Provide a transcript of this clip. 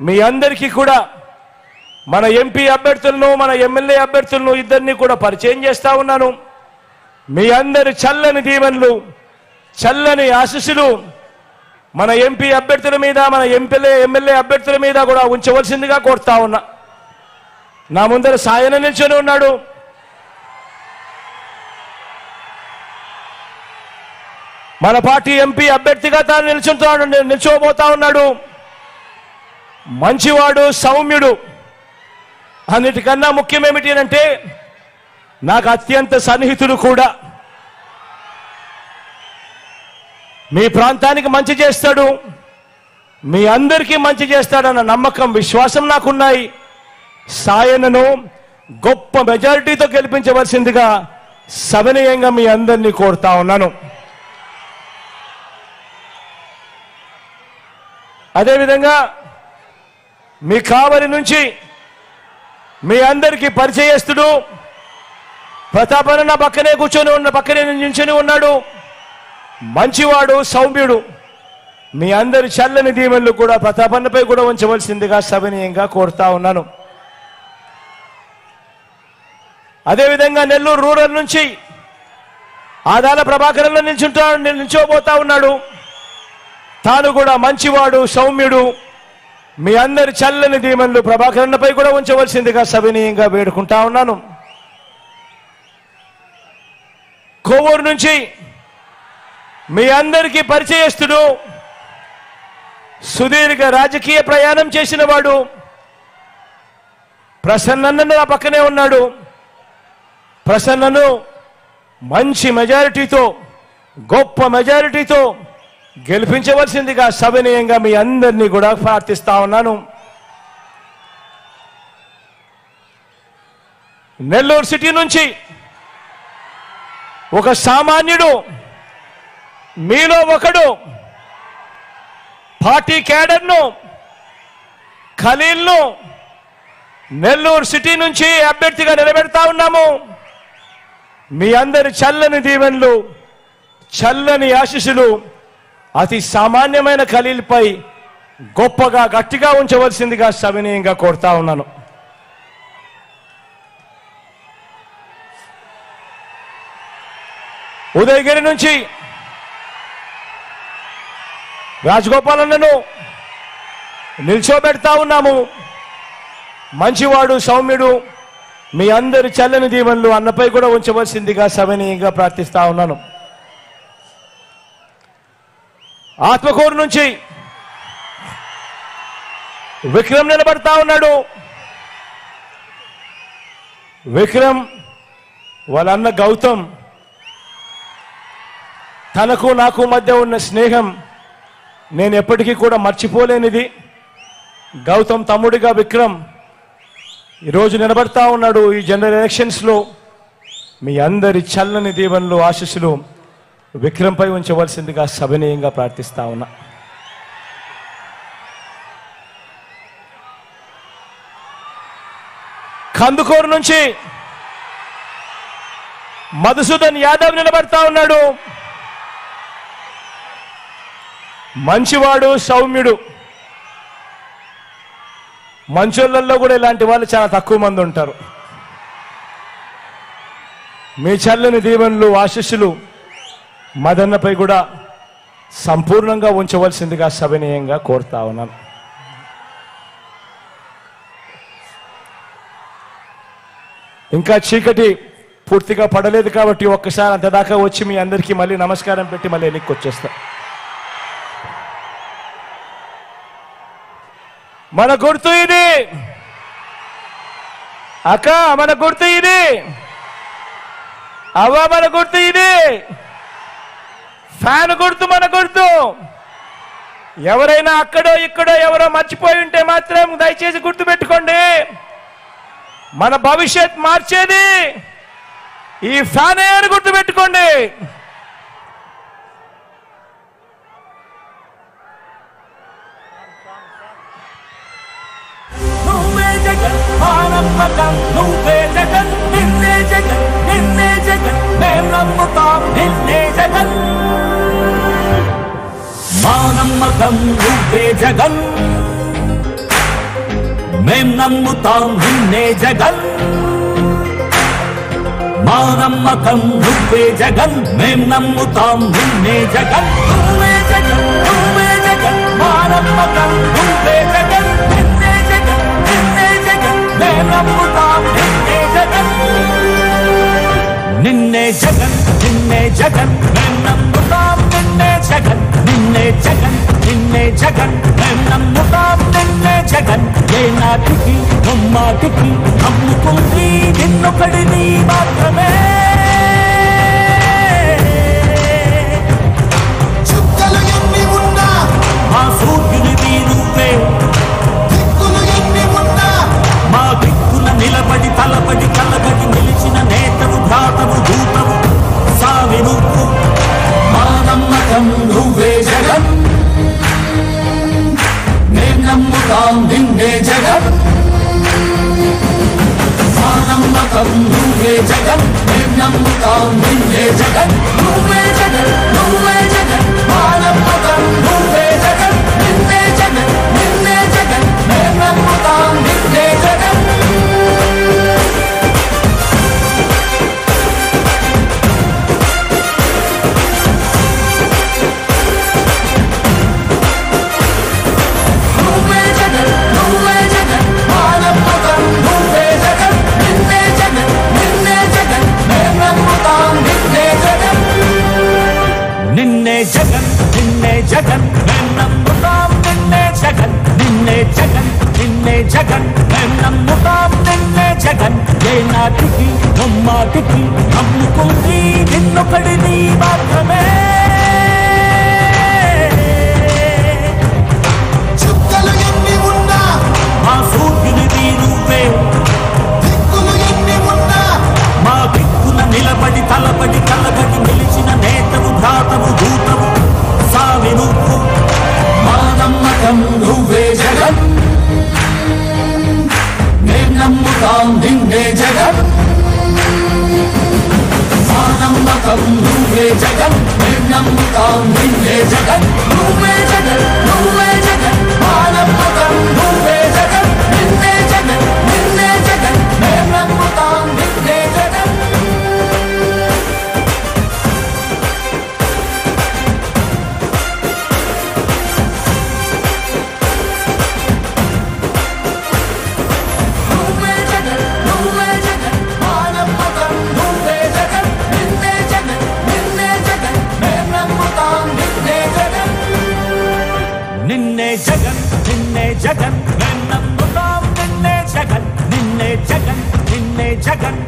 మీ అందరికీ కూడా మన ఎంపీ అభ్యర్థులను మన ఎమ్మెల్యే అభ్యర్థులను ఇద్దరిని కూడా పరిచయం చేస్తా ఉన్నాను. మీ అందరి చల్లని దీవెనలు చల్లని ఆశీస్సులు మన ఎంపీ అభ్యర్థుల మీద మన ఎమ్మెల్యే అభ్యర్థుల మీద కూడా ఉంచవలసిందిగా కోరుతా ఉన్నా. నా ముందర సాయన నిల్చొని ఉన్నాడు. మన పార్టీ ఎంపీ అభ్యర్థిగా తాను నిల్చోబోతా ఉన్నాడు. మంచివాడు, సౌమ్యుడు. అన్నిటికన్నా ముఖ్యం ఏమిటి అంటే నాకు అత్యంత సన్నిహితుడు కూడా. మీ ప్రాంతానికి మంచి చేస్తాడు, మీ అందరికీ మంచి చేస్తాడన్న నమ్మకం, విశ్వాసం నాకున్నాయి. సాయనను గొప్ప మెజారిటీతో గెలిపించవలసిందిగా సవినయంగా మీ అందరినీ కోరుతా ఉన్నాను. అదేవిధంగా మీ కావలి నుంచి మీ అందరికీ పరిచయస్తుడు ప్రతాపన్న పక్కనే నించుని ఉన్నాడు. మంచివాడు, సౌమ్యుడు. మీ అందరి చల్లని దీవెనలు కూడా ప్రతాపన్నపై కూడా ఉంచవలసిందిగా సవినయంగా కోరుతా ఉన్నాను. అదేవిధంగా నెల్లూరు రూరల్ నుంచి ఆదాల ప్రభాకరన్లో నిల్చోబోతా ఉన్నాడు. తాను కూడా మంచివాడు, సౌమ్యుడు. మీ అందరి చల్లని దీవెనలు ప్రభాకరన్నపై కూడా ఉంచవలసిందిగా సవినయంగా వేడుకుంటా ఉన్నాను. కోవూరు నుంచి మీ అందరికీ పరిచయస్తుడు, సుదీర్ఘ రాజకీయ ప్రయాణం చేసిన వాడు ప్రసన్నను నా పక్కనే ఉన్నాడు. ప్రసన్నను మంచి మెజారిటీతో, గొప్ప మెజారిటీతో గెలిపించవలసిందిగా సవినయంగా మీ అందరినీ కూడా ప్రార్థిస్తా ఉన్నాను. నెల్లూరు సిటీ నుంచి ఒక సామాన్యుడు, మీలో ఒకడు, పార్టీ క్యాడర్ను, ఖలీల్ను నెల్లూరు సిటీ నుంచి అభ్యర్థిగా నిలబెడతా ఉన్నాము. మీ అందరి చల్లని దీవెనలు, చల్లని ఆశీస్సులు అతి సామాన్యమైన ఖలీల్పై గొప్పగా గట్టిగా ఉంచవలసిందిగా సవినయంగా కోరుతా ఉన్నాను. ఉదయగిరి నుంచి రాజగోపాలన్నను నిల్చోబెడతా ఉన్నాము. మంచివాడు, సౌమ్యుడు. మీ అందరి చల్లని దీవెనలు అన్నపై కూడా ఉంచవలసిందిగా సవినయంగా ప్రార్థిస్తా ఉన్నాను. ఆత్మకూరు నుంచి విక్రమ్ నిలబడతా ఉన్నాడు. విక్రమ్ వాళ్ళ అన్న గౌతమ్, తనకు నాకు మధ్య ఉన్న స్నేహం నేను ఎప్పటికీ కూడా మర్చిపోలేనిది. గౌతమ్ తమ్ముడిగా విక్రమ్ ఈరోజు నిలబడతా ఉన్నాడు. ఈ జనరల్ ఎలక్షన్స్లో మీ అందరి చల్లని దీవెనలు, ఆశీస్సులు విక్రమ్పై ఉంచవలసిందిగా సవినయంగా ప్రార్థిస్తా ఉన్నా. కందుకూరు నుంచి మధుసూదన్ యాదవ్ నిలబడతా ఉన్నాడు. మంచివాడు, సౌమ్యుడు. మంచోళ్ళల్లో కూడా ఇలాంటి వాళ్ళు చాలా తక్కువ మంది ఉంటారు. మీ చల్లని దీవెనలు, ఆశీస్సులు మదన్నపై కూడా సంపూర్ణంగా ఉంచవలసిందిగా సవినయంగా కోరుతా ఉన్నాను. ఇంకా చీకటి పూర్తిగా పడలేదు కాబట్టి ఒక్కసారి అంతదాకా వచ్చి మీ అందరికీ మళ్ళీ నమస్కారం పెట్టి మళ్ళీ వెనక్కి వచ్చేస్తా. మన గుర్తు ఇది అక్క, మన గుర్తు ఇది అవ్వ, మన గుర్తు ఇది ఫ్యాన్ గుర్తు, మన గుర్తు. ఎవరైనా అక్కడో ఇక్కడో ఎవరో మర్చిపోయి ఉంటే మాత్రం దయచేసి గుర్తు పెట్టుకోండి. మన భవిష్యత్ మార్చేది ఈ ఫ్యానే అని గుర్తు పెట్టుకోండి. నువ్వే జగన్, నిన్నే జగన్, నిన్నే జగన్, మేం నమ్ముతాం నిన్నే జగన్. మా నమ్మకం నువ్వే జగన్. మేం నమ్ముతాం నిన్నే జగన్ మా నమ్మకం నువ్వే జగన్ మేం నమ్ముతాం నిన్నే జగన్ నువ్వే జగన్ నువ్వే జగన్ మా నమ్మకం నువ్వే జగన్ నిన్నే జగన్ నిన్నే జగన్ మేం నమ్ముతాం నిన్నే జగన్ నిన్నే జగన్ నిన్నే జగన్ మేం నమ్ముతాం నిన్నే జగన్ నిన్నే జగన్ నిన్నే జగన్ మేం నమ్ముతాం నిన్నే జగన్ ఏ నాటికి నమ్మాటికి నమ్ముకుంది నిన్నొకడిని మాత్రమే చుక్కలు ఎన్ని ఉన్నా మా సూర్యునివి నువ్వే దిక్కులు ఎన్ని ఉన్నా మా దిక్కున నిలబడి తలబడి కలబడి నిలిచిన నేతవు భ్రాతవు దూతవు సావి నువ్వు మా నమ్మకం నువ్వే జగన్ మేం నమ్ముతాం నిన్నే జగన్ మా నమ్మకం నువ్వే జగన్ మేం నమ్ముతాం నిన్నే జగన్ నువ్వే జగన్ నువ్వే జగన్ మా నమ్మకం నువ్వే జగన్ నిన్నే జగన్ నిన్నే జగన్ మేం నమ్ముతాం నిన్నే జగన్ నువ్వే జగన్ నువ్వే జగన్ మా నమ్మకం నువ్వే జగన్ నిన్నే జగన్ నిన్నే జగన్ మేం నమ్ముతాం నిన్నే జగన్ నిన్నే జగన్ నిన్నే జగన్ మేం నమ్ముతాం నిన్నే జగన్ నిన్నే జగన్ నిన్నే జగన్ మేం నమ్ముతాం నిన్నే జగన్ ఏ నాటికి నమ్మాటికి నమ్ముకుంది నిన్నొకడిని మాత్రమే చుక్కలు ఎన్ని ఉన్నా మా సూర్యునివి నువ్వే దిక్కులు ఎన్ని ఉన్నా మా దిక్కున నిలబడి తలబడి కలబడి నిలిచిన నేతవు భ్రాతవు దూతవు సావి నువ్వు మా నమ్మకం నువ్వే జగన్ మేం నమ్ముతాం నిన్నే జగన్ మా నమ్మకం నువ్వే జగన్ మేం నమ్ముతాం నిన్నే జగన్ నువ్వే జగన్ నువ్వే జగన్ మా నమ్మకం నువ్వే జగన్ నిన్నే జగన్ నిన్నే జగన్ మేం నమ్ముతాం నిన్నే జగన్ నువ్వే జగన్ నువ్వే జగన్ మా నమ్మకం నువ్వే జగన్ నిన్నే జగన్ నిన్నే జగన్ మేం నమ్ముతాం నిన్నే జగన్ నిన్నే జగన్ నిన్నే జగన్ మేం నమ్ముతాం నిన్నే జగన్ నిన్నే జగన్ నిన్నే జగన్